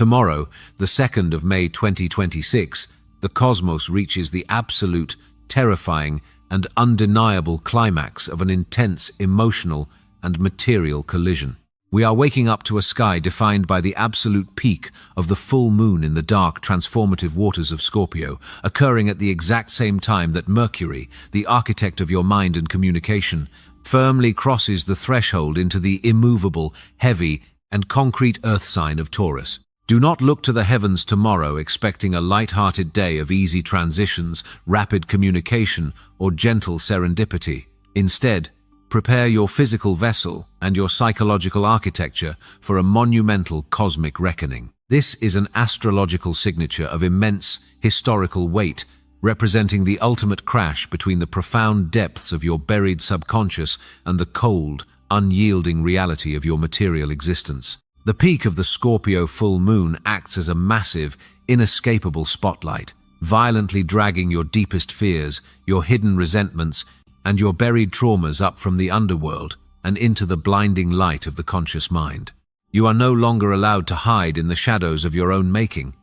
Tomorrow, the 2nd of May 2026, the cosmos reaches the absolute, terrifying, and undeniable climax of an intense emotional and material collision. We are waking up to a sky defined by the absolute peak of the full moon in the dark, transformative waters of Scorpio, occurring at the exact same time that Mercury, the architect of your mind and communication, firmly crosses the threshold into the immovable, heavy, and concrete earth sign of Taurus. Do not look to the heavens tomorrow expecting a light-hearted day of easy transitions, rapid communication, or gentle serendipity. Instead, prepare your physical vessel and your psychological architecture for a monumental cosmic reckoning. This is an astrological signature of immense historical weight, representing the ultimate crash between the profound depths of your buried subconscious and the cold, unyielding reality of your material existence. The peak of the Scorpio full moon acts as a massive, inescapable spotlight, violently dragging your deepest fears, your hidden resentments, and your buried traumas up from the underworld and into the blinding light of the conscious mind. You are no longer allowed to hide in the shadows of your own making.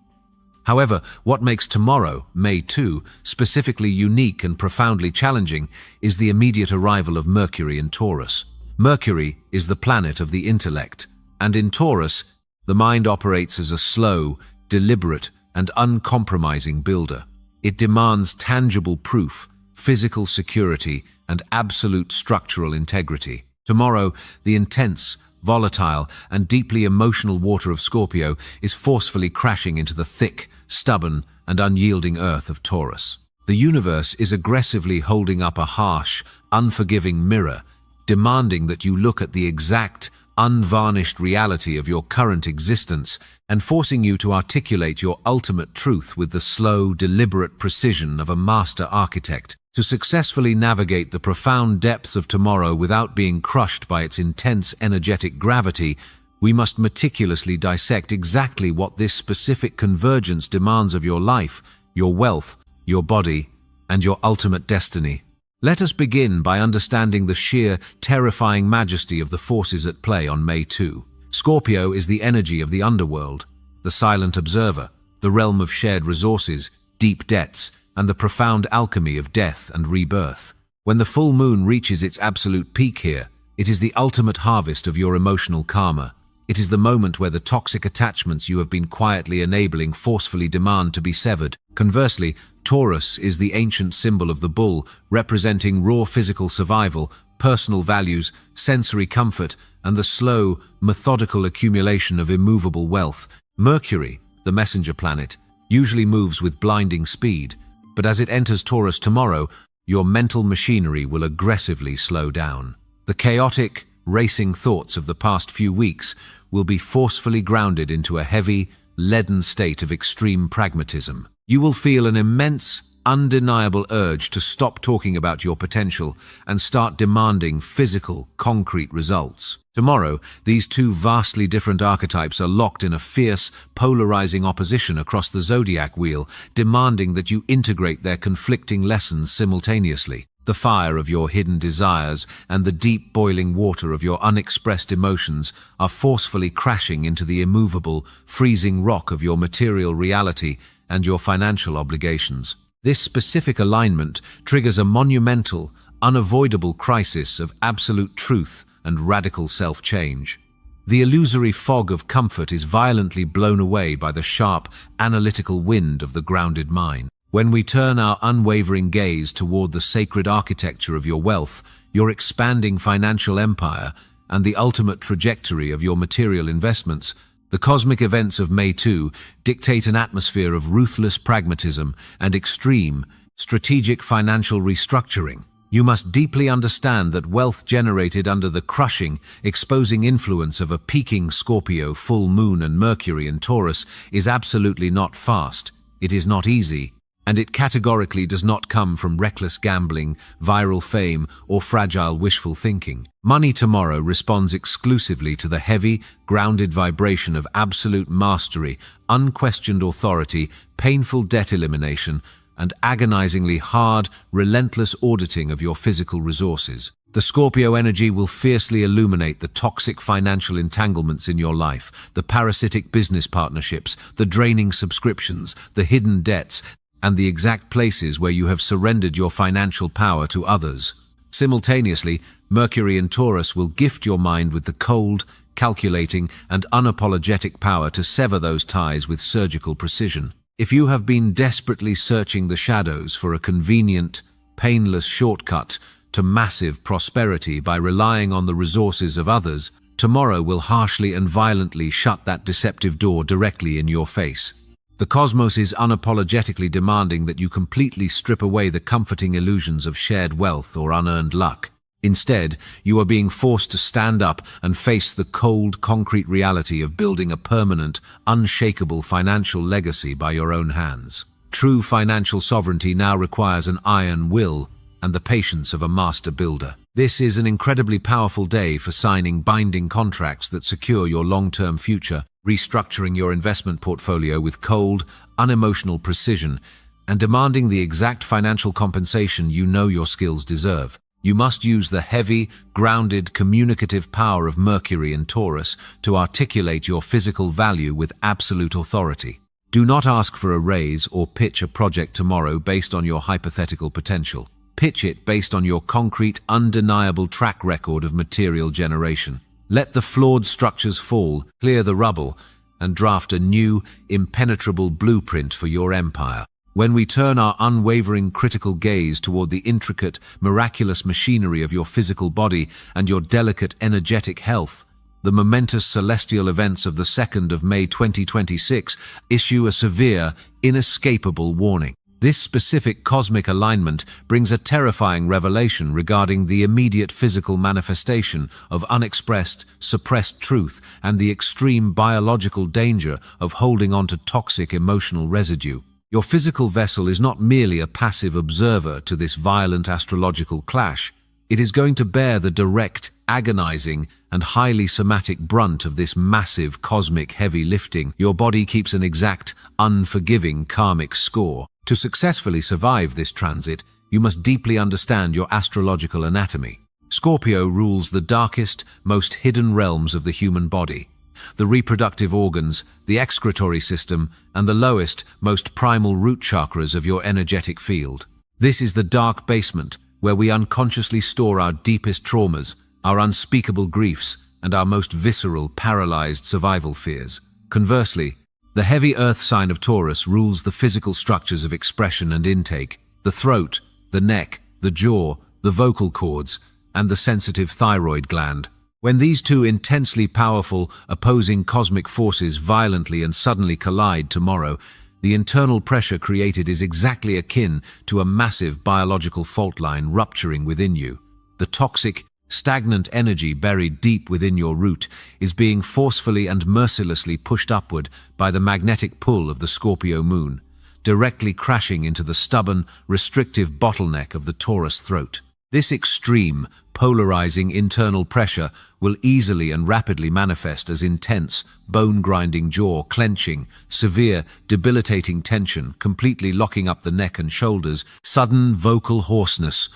However, what makes tomorrow, May 2, specifically unique and profoundly challenging is the immediate arrival of Mercury in Taurus. Mercury is the planet of the intellect, and in Taurus, the mind operates as a slow, deliberate, and uncompromising builder. It demands tangible proof, physical security, and absolute structural integrity. Tomorrow, the intense, volatile, and deeply emotional water of Scorpio is forcefully crashing into the thick, stubborn, and unyielding earth of Taurus. The universe is aggressively holding up a harsh, unforgiving mirror, demanding that you look at the exact, unvarnished reality of your current existence and forcing you to articulate your ultimate truth with the slow, deliberate precision of a master architect. To successfully navigate the profound depths of tomorrow without being crushed by its intense energetic gravity, we must meticulously dissect exactly what this specific convergence demands of your life, your wealth, your body, and your ultimate destiny. Let us begin by understanding the sheer, terrifying majesty of the forces at play on May 2. Scorpio is the energy of the underworld, the silent observer, the realm of shared resources, deep debts, and the profound alchemy of death and rebirth. When the full moon reaches its absolute peak here, it is the ultimate harvest of your emotional karma. It is the moment where the toxic attachments you have been quietly enabling forcefully demand to be severed. Conversely, Taurus is the ancient symbol of the bull, representing raw physical survival, personal values, sensory comfort, and the slow, methodical accumulation of immovable wealth. Mercury, the messenger planet, usually moves with blinding speed, but as it enters Taurus tomorrow, your mental machinery will aggressively slow down. The chaotic, racing thoughts of the past few weeks will be forcefully grounded into a heavy, leaden state of extreme pragmatism. You will feel an immense, undeniable urge to stop talking about your potential and start demanding physical, concrete results. Tomorrow, these two vastly different archetypes are locked in a fierce, polarizing opposition across the zodiac wheel, demanding that you integrate their conflicting lessons simultaneously. The fire of your hidden desires and the deep boiling water of your unexpressed emotions are forcefully crashing into the immovable, freezing rock of your material reality and your financial obligations. This specific alignment triggers a monumental, unavoidable crisis of absolute truth and radical self-change. The illusory fog of comfort is violently blown away by the sharp, analytical wind of the grounded mind. When we turn our unwavering gaze toward the sacred architecture of your wealth, your expanding financial empire, and the ultimate trajectory of your material investments, the cosmic events of May 2 dictate an atmosphere of ruthless pragmatism and extreme, strategic financial restructuring. You must deeply understand that wealth generated under the crushing, exposing influence of a peaking Scorpio full moon and Mercury in Taurus is absolutely not fast, it is not easy, and it categorically does not come from reckless gambling, viral fame, or fragile wishful thinking. Money tomorrow responds exclusively to the heavy, grounded vibration of absolute mastery, unquestioned authority, painful debt elimination, and agonizingly hard, relentless auditing of your physical resources. The Scorpio energy will fiercely illuminate the toxic financial entanglements in your life, the parasitic business partnerships, the draining subscriptions, the hidden debts, and the exact places where you have surrendered your financial power to others. Simultaneously, Mercury and Taurus will gift your mind with the cold, calculating, and unapologetic power to sever those ties with surgical precision. If you have been desperately searching the shadows for a convenient, painless shortcut to massive prosperity by relying on the resources of others, tomorrow will harshly and violently shut that deceptive door directly in your face. The cosmos is unapologetically demanding that you completely strip away the comforting illusions of shared wealth or unearned luck. Instead, you are being forced to stand up and face the cold, concrete reality of building a permanent, unshakable financial legacy by your own hands. True financial sovereignty now requires an iron will and the patience of a master builder. This is an incredibly powerful day for signing binding contracts that secure your long-term future, restructuring your investment portfolio with cold, unemotional precision, and demanding the exact financial compensation you know your skills deserve. You must use the heavy, grounded, communicative power of Mercury and Taurus to articulate your physical value with absolute authority. Do not ask for a raise or pitch a project tomorrow based on your hypothetical potential. Pitch it based on your concrete, undeniable track record of material generation. Let the flawed structures fall, clear the rubble, and draft a new, impenetrable blueprint for your empire. When we turn our unwavering critical gaze toward the intricate, miraculous machinery of your physical body and your delicate, energetic health, the momentous celestial events of the 2nd of May 2026 issue a severe, inescapable warning. This specific cosmic alignment brings a terrifying revelation regarding the immediate physical manifestation of unexpressed, suppressed truth and the extreme biological danger of holding on to toxic emotional residue. Your physical vessel is not merely a passive observer to this violent astrological clash. It is going to bear the direct, agonizing, and highly somatic brunt of this massive cosmic heavy lifting. Your body keeps an exact, unforgiving karmic score. To successfully survive this transit, you must deeply understand your astrological anatomy. Scorpio rules the darkest, most hidden realms of the human body. The reproductive organs, the excretory system, and the lowest, most primal root chakras of your energetic field. This is the dark basement, where we unconsciously store our deepest traumas, our unspeakable griefs, and our most visceral, paralyzed survival fears. Conversely, the heavy earth sign of Taurus rules the physical structures of expression and intake, the throat, the neck, the jaw, the vocal cords, and the sensitive thyroid gland. When these two intensely powerful, opposing cosmic forces violently and suddenly collide tomorrow, the internal pressure created is exactly akin to a massive biological fault line rupturing within you. The toxic, stagnant energy buried deep within your root is being forcefully and mercilessly pushed upward by the magnetic pull of the Scorpio moon, directly crashing into the stubborn, restrictive bottleneck of the Taurus throat. This extreme, polarizing internal pressure will easily and rapidly manifest as intense, bone-grinding jaw clenching, severe, debilitating tension completely locking up the neck and shoulders, sudden vocal hoarseness,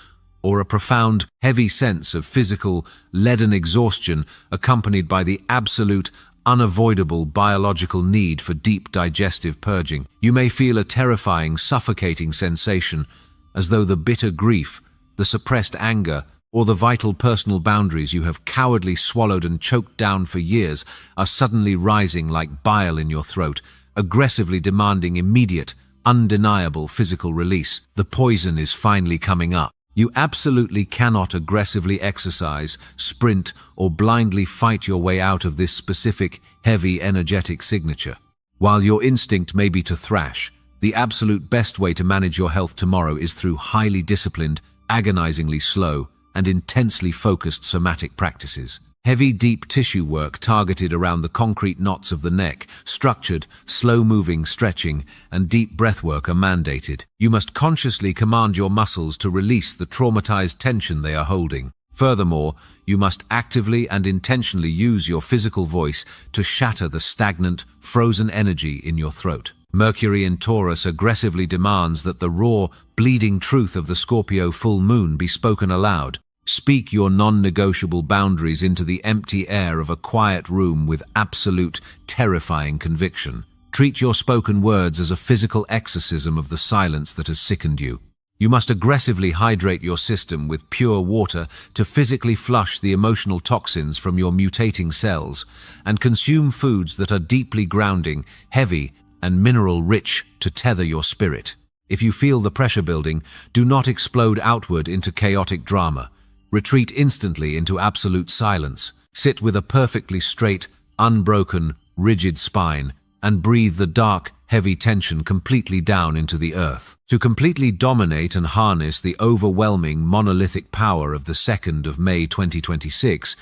or a profound, heavy sense of physical, leaden exhaustion accompanied by the absolute, unavoidable biological need for deep digestive purging. You may feel a terrifying, suffocating sensation, as though the bitter grief, the suppressed anger, or the vital personal boundaries you have cowardly swallowed and choked down for years are suddenly rising like bile in your throat, aggressively demanding immediate, undeniable physical release. The poison is finally coming up. You absolutely cannot aggressively exercise, sprint, or blindly fight your way out of this specific, heavy, energetic signature. While your instinct may be to thrash, the absolute best way to manage your health tomorrow is through highly disciplined, agonizingly slow, and intensely focused somatic practices. Heavy, deep tissue work targeted around the concrete knots of the neck, structured, slow-moving stretching, and deep breath work are mandated. You must consciously command your muscles to release the traumatized tension they are holding. Furthermore, you must actively and intentionally use your physical voice to shatter the stagnant, frozen energy in your throat. Mercury in Taurus aggressively demands that the raw, bleeding truth of the Scorpio full moon be spoken aloud. Speak your non-negotiable boundaries into the empty air of a quiet room with absolute, terrifying conviction. Treat your spoken words as a physical exorcism of the silence that has sickened you. You must aggressively hydrate your system with pure water to physically flush the emotional toxins from your mutating cells, and consume foods that are deeply grounding, heavy, and mineral-rich to tether your spirit. If you feel the pressure building, do not explode outward into chaotic drama. Retreat instantly into absolute silence. Sit with a perfectly straight, unbroken, rigid spine, and breathe the dark, heavy tension completely down into the earth. To completely dominate and harness the overwhelming monolithic power of the 2nd of May 2026,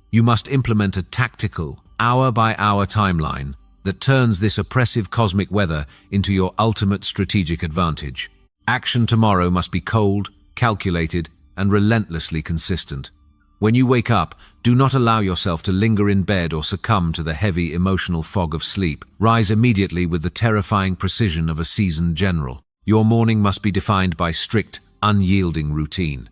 you must implement a tactical, hour-by-hour timeline that turns this oppressive cosmic weather into your ultimate strategic advantage. Action tomorrow must be cold, calculated, and relentlessly consistent. When you wake up, do not allow yourself to linger in bed or succumb to the heavy emotional fog of sleep. Rise immediately with the terrifying precision of a seasoned general. Your morning must be defined by strict, unyielding routine.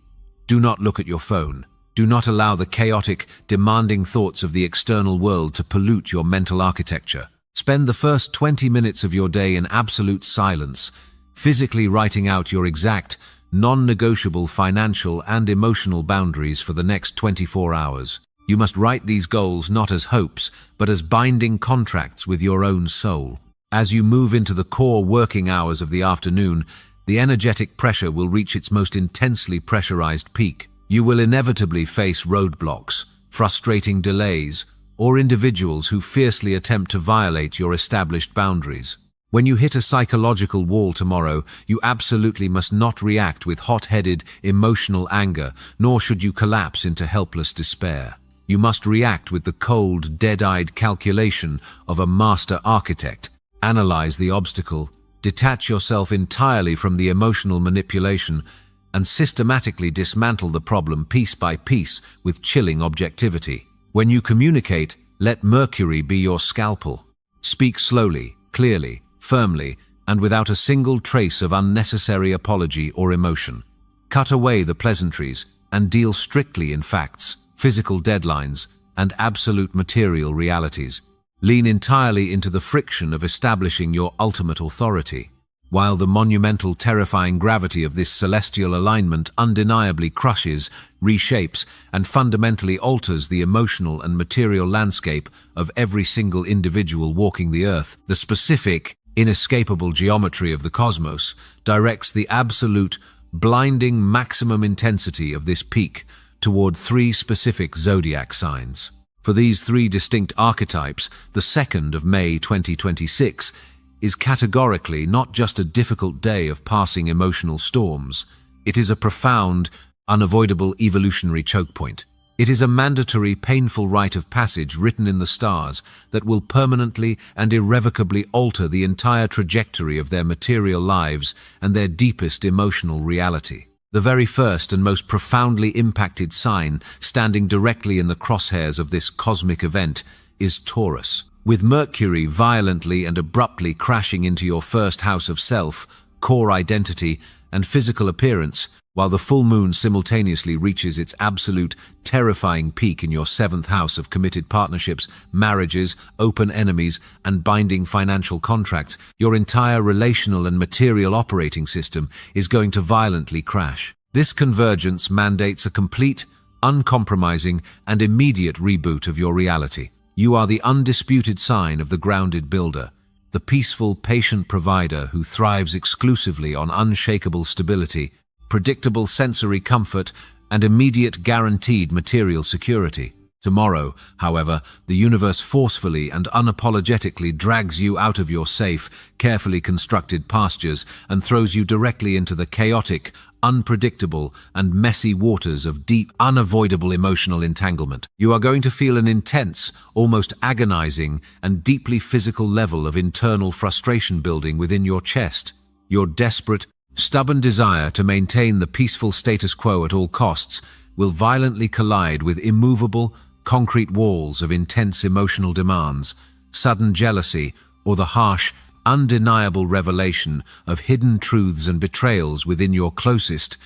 Do not look at your phone. Do not allow the chaotic, demanding thoughts of the external world to pollute your mental architecture. Spend the first 20 minutes of your day in absolute silence, physically writing out your exact, non-negotiable financial and emotional boundaries for the next 24 hours. You must write these goals not as hopes, but as binding contracts with your own soul. As you move into the core working hours of the afternoon, the energetic pressure will reach its most intensely pressurized peak. You will inevitably face roadblocks, frustrating delays, or individuals who fiercely attempt to violate your established boundaries. When you hit a psychological wall tomorrow, you absolutely must not react with hot-headed, emotional anger, nor should you collapse into helpless despair. You must react with the cold, dead-eyed calculation of a master architect. Analyze the obstacle, detach yourself entirely from the emotional manipulation, and systematically dismantle the problem piece by piece with chilling objectivity. When you communicate, let Mercury be your scalpel. Speak slowly, clearly, firmly, and without a single trace of unnecessary apology or emotion. Cut away the pleasantries and deal strictly in facts, physical deadlines, and absolute material realities. Lean entirely into the friction of establishing your ultimate authority. While the monumental, terrifying gravity of this celestial alignment undeniably crushes, reshapes, and fundamentally alters the emotional and material landscape of every single individual walking the earth, the specific, inescapable geometry of the cosmos directs the absolute, blinding maximum intensity of this peak toward 3 specific zodiac signs. For these 3 distinct archetypes, the 2nd of May 2026 is categorically not just a difficult day of passing emotional storms. It is a profound, unavoidable evolutionary choke point. It is a mandatory, painful rite of passage written in the stars that will permanently and irrevocably alter the entire trajectory of their material lives and their deepest emotional reality. The very first and most profoundly impacted sign standing directly in the crosshairs of this cosmic event is Taurus. With Mercury violently and abruptly crashing into your first house of self, core identity, and physical appearance, while the full moon simultaneously reaches its absolute, terrifying peak in your 7th house of committed partnerships, marriages, open enemies, and binding financial contracts, your entire relational and material operating system is going to violently crash. This convergence mandates a complete, uncompromising, and immediate reboot of your reality. You are the undisputed sign of the grounded builder, the peaceful, patient provider who thrives exclusively on unshakable stability, predictable sensory comfort, and immediate guaranteed material security. Tomorrow, however, the universe forcefully and unapologetically drags you out of your safe, carefully constructed pastures and throws you directly into the chaotic, unpredictable, and messy waters of deep, unavoidable emotional entanglement. You are going to feel an intense, almost agonizing, and deeply physical level of internal frustration building within your chest. Your desperate, stubborn desire to maintain the peaceful status quo at all costs will violently collide with immovable, concrete walls of intense emotional demands, sudden jealousy, or the harsh, undeniable revelation of hidden truths and betrayals within your closest,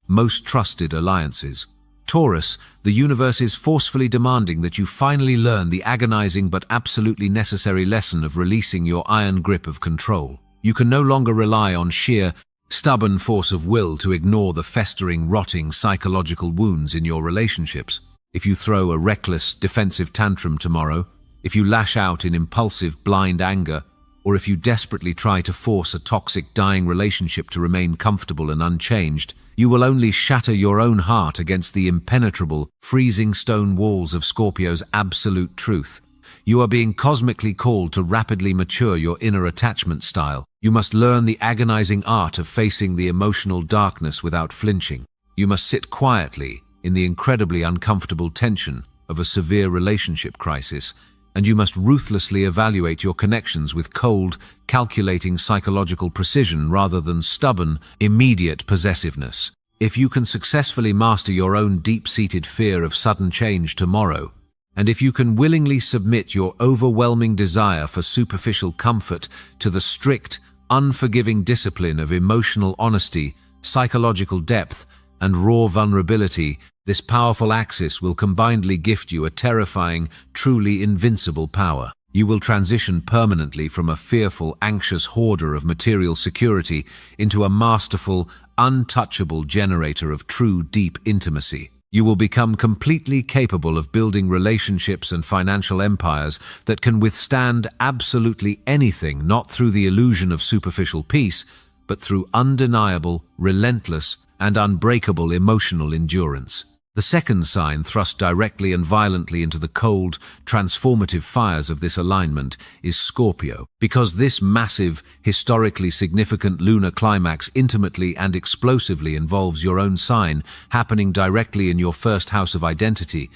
most trusted alliances. Taurus, the universe is forcefully demanding that you finally learn the agonizing but absolutely necessary lesson of releasing your iron grip of control. You can no longer rely on sheer, stubborn force of will to ignore the festering, rotting psychological wounds in your relationships. If you throw a reckless, defensive tantrum tomorrow, if you lash out in impulsive, blind anger, or if you desperately try to force a toxic, dying relationship to remain comfortable and unchanged, you will only shatter your own heart against the impenetrable, freezing stone walls of Scorpio's absolute truth. You are being cosmically called to rapidly mature your inner attachment style. You must learn the agonizing art of facing the emotional darkness without flinching. You must sit quietly in the incredibly uncomfortable tension of a severe relationship crisis, and you must ruthlessly evaluate your connections with cold, calculating psychological precision rather than stubborn, immediate possessiveness. If you can successfully master your own deep-seated fear of sudden change tomorrow, and if you can willingly submit your overwhelming desire for superficial comfort to the strict, unforgiving discipline of emotional honesty, psychological depth, and raw vulnerability, this powerful axis will combinedly gift you a terrifying, truly invincible power. You will transition permanently from a fearful, anxious hoarder of material security into a masterful, untouchable generator of true, deep intimacy. You will become completely capable of building relationships and financial empires that can withstand absolutely anything, not through the illusion of superficial peace, but through undeniable, relentless, and unbreakable emotional endurance. The second sign thrust directly and violently into the cold, transformative fires of this alignment is Scorpio. Because this massive, historically significant lunar climax intimately and explosively involves your own sign, happening directly in your first house of identity,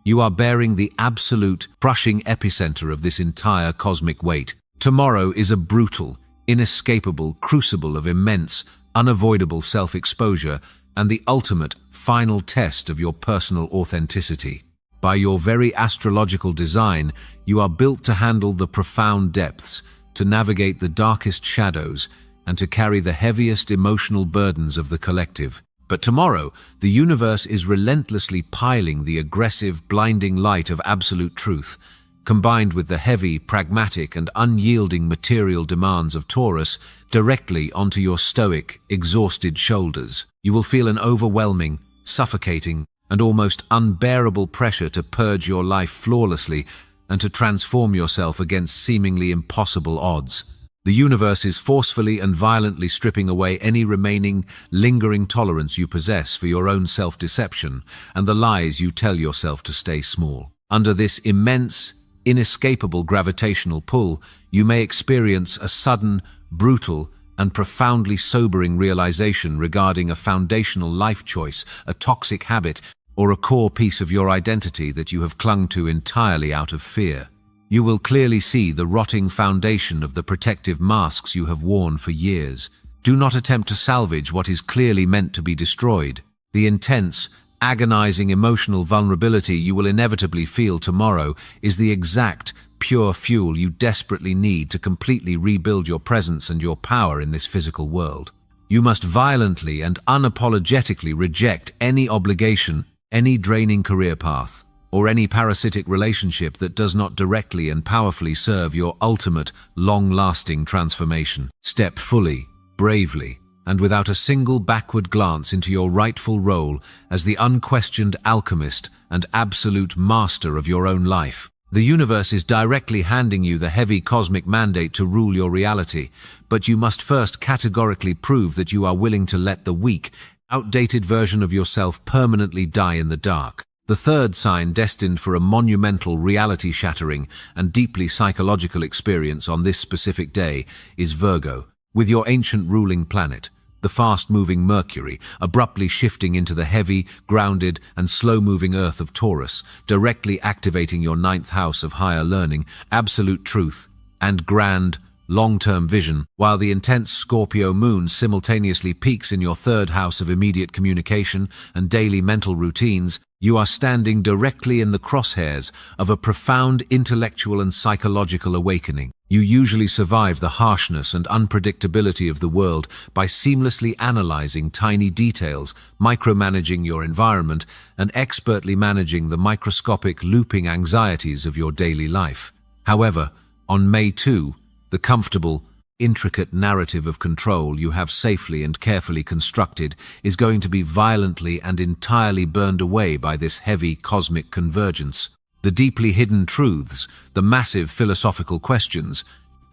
you are bearing the absolute, crushing epicenter of this entire cosmic weight. Tomorrow is a brutal, inescapable crucible of immense, unavoidable self-exposure and the ultimate, final test of your personal authenticity. By your very astrological design, you are built to handle the profound depths, to navigate the darkest shadows, and to carry the heaviest emotional burdens of the collective. But tomorrow, the universe is relentlessly piling the aggressive, blinding light of absolute truth, combined with the heavy, pragmatic, and unyielding material demands of Taurus, directly onto your stoic, exhausted shoulders. You will feel an overwhelming, suffocating, and almost unbearable pressure to purge your life flawlessly and to transform yourself against seemingly impossible odds. The universe is forcefully and violently stripping away any remaining, lingering tolerance you possess for your own self-deception and the lies you tell yourself to stay small. Under this immense, inescapable gravitational pull, you may experience a sudden, brutal, and profoundly sobering realization regarding a foundational life choice, a toxic habit, or a core piece of your identity that you have clung to entirely out of fear. You will clearly see the rotting foundation of the protective masks you have worn for years. Do not attempt to salvage what is clearly meant to be destroyed. The intense, agonizing emotional vulnerability you will inevitably feel tomorrow is the exact, pure fuel you desperately need to completely rebuild your presence and your power in this physical world. You must violently and unapologetically reject any obligation, any draining career path, or any parasitic relationship that does not directly and powerfully serve your ultimate, long-lasting transformation. Step fully, bravely, and without a single backward glance into your rightful role as the unquestioned alchemist and absolute master of your own life. The universe is directly handing you the heavy cosmic mandate to rule your reality, but you must first categorically prove that you are willing to let the weak, outdated version of yourself permanently die in the dark. The third sign destined for a monumental, reality-shattering, and deeply psychological experience on this specific day is Virgo, with your ancient ruling planet, the fast-moving Mercury, abruptly shifting into the heavy, grounded, and slow-moving earth of Taurus, directly activating your ninth house of higher learning, absolute truth, and grand, long-term vision, while the intense Scorpio moon simultaneously peaks in your third house of immediate communication and daily mental routines. You are standing directly in the crosshairs of a profound intellectual and psychological awakening. You usually survive the harshness and unpredictability of the world by seamlessly analyzing tiny details, micromanaging your environment, and expertly managing the microscopic looping anxieties of your daily life. However, on May 2, the comfortable, intricate narrative of control you have safely and carefully constructed is going to be violently and entirely burned away by this heavy cosmic convergence. The deeply hidden truths, the massive philosophical questions,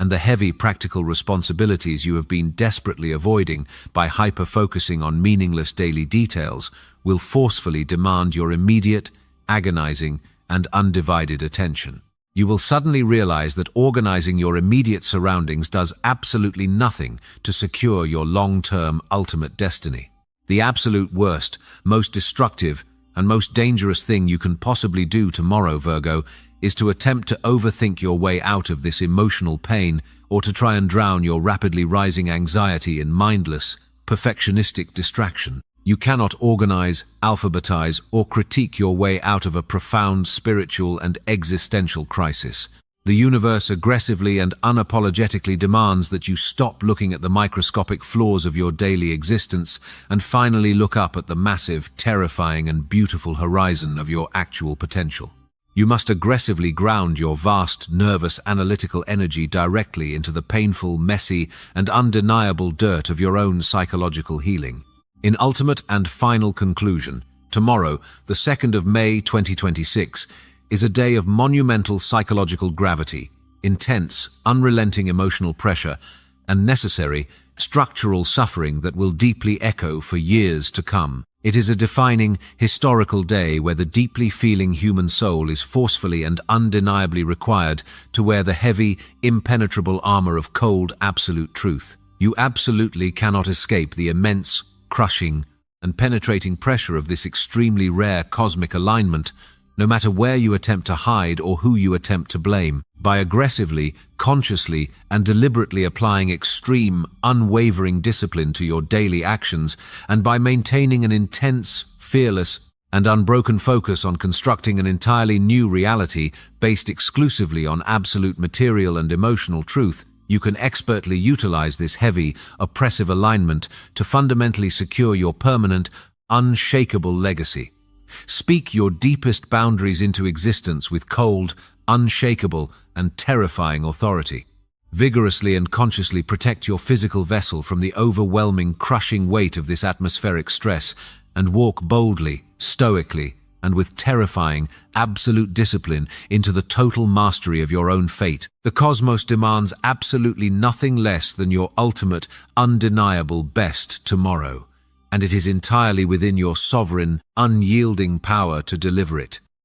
and the heavy practical responsibilities you have been desperately avoiding by hyper-focusing on meaningless daily details will forcefully demand your immediate, agonizing, and undivided attention. You will suddenly realize that organizing your immediate surroundings does absolutely nothing to secure your long-term ultimate destiny. The absolute worst, most destructive, and most dangerous thing you can possibly do tomorrow, Virgo, is to attempt to overthink your way out of this emotional pain or to try and drown your rapidly rising anxiety in mindless, perfectionistic distraction. You cannot organize, alphabetize, or critique your way out of a profound spiritual and existential crisis. The universe aggressively and unapologetically demands that you stop looking at the microscopic flaws of your daily existence and finally look up at the massive, terrifying, and beautiful horizon of your actual potential. You must aggressively ground your vast, nervous, analytical energy directly into the painful, messy, and undeniable dirt of your own psychological healing. In ultimate and final conclusion, tomorrow, the 2nd of May 2026, is a day of monumental psychological gravity, intense, unrelenting emotional pressure, and necessary, structural suffering that will deeply echo for years to come. It is a defining, historical day where the deeply feeling human soul is forcefully and undeniably required to wear the heavy, impenetrable armor of cold, absolute truth. You absolutely cannot escape the immense, crushing, and penetrating pressure of this extremely rare cosmic alignment, no matter where you attempt to hide or who you attempt to blame. By aggressively, consciously, and deliberately applying extreme, unwavering discipline to your daily actions, and by maintaining an intense, fearless, and unbroken focus on constructing an entirely new reality based exclusively on absolute material and emotional truth, you can expertly utilize this heavy, oppressive alignment to fundamentally secure your permanent, unshakable legacy. Speak your deepest boundaries into existence with cold, unshakable, and terrifying authority. Vigorously and consciously protect your physical vessel from the overwhelming, crushing weight of this atmospheric stress, and walk boldly, stoically, and with terrifying, absolute discipline into the total mastery of your own fate. The cosmos demands absolutely nothing less than your ultimate, undeniable best tomorrow, and it is entirely within your sovereign, unyielding power to deliver it.